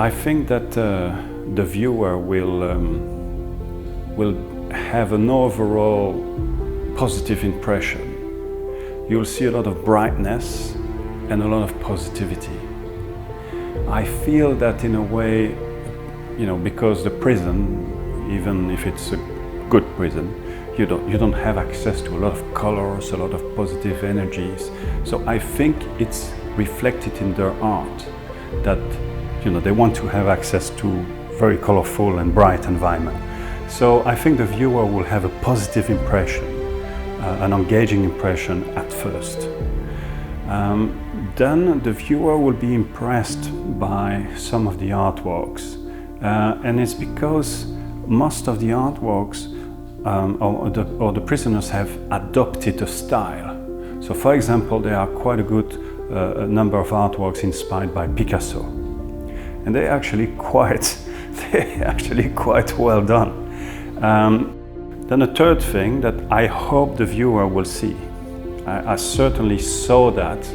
I think that the viewer will have an overall positive impression. You'll see a lot of brightness and a lot of positivity. I feel that in a way, because the prison, even if it's a good prison, you don't have access to a lot of colors, a lot of positive energies. So I think it's reflected in their art that they want to have access to very colorful and bright environment. So I think the viewer will have a positive impression, an engaging impression at first. Then the viewer will be impressed by some of the artworks, and it's because most of the artworks or the prisoners have adopted a style. So for example, there are quite a good number of artworks inspired by Picasso, and they're actually quite well done. Then a third thing that I hope the viewer will see, I certainly saw that,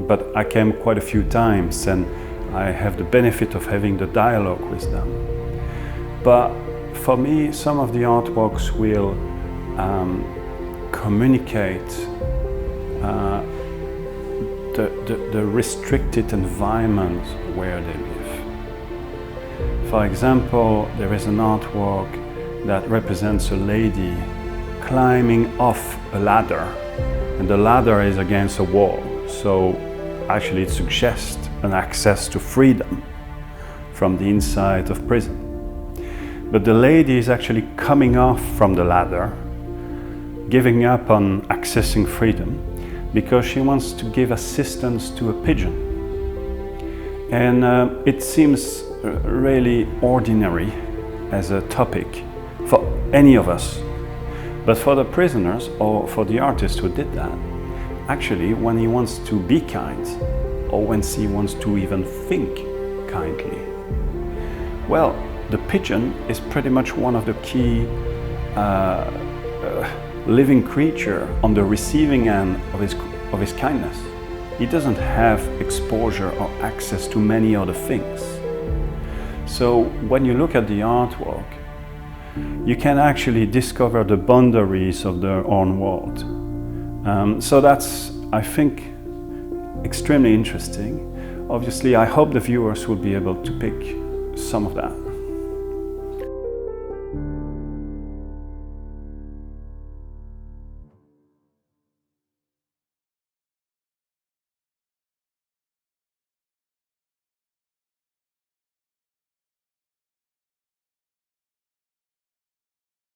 but I came quite a few times and I have the benefit of having the dialogue with them. But for me, some of the artworks will communicate the restricted environment where they live. For example, there is an artwork that represents a lady climbing off a ladder, and the ladder is against a wall. So actually it suggests an access to freedom from the inside of prison. But the lady is actually coming off from the ladder, giving up on accessing freedom because she wants to give assistance to a pigeon. And it seems really ordinary as a topic for any of us. But for the prisoners or for the artist who did that, actually when he wants to be kind or when he wants to even think kindly, well, the pigeon is pretty much one of the key living creature on the receiving end of his kindness. He doesn't have exposure or access to many other things. So when you look at the artwork, you can actually discover the boundaries of their own world. So that's, I think, extremely interesting. Obviously, I hope the viewers will be able to pick some of that.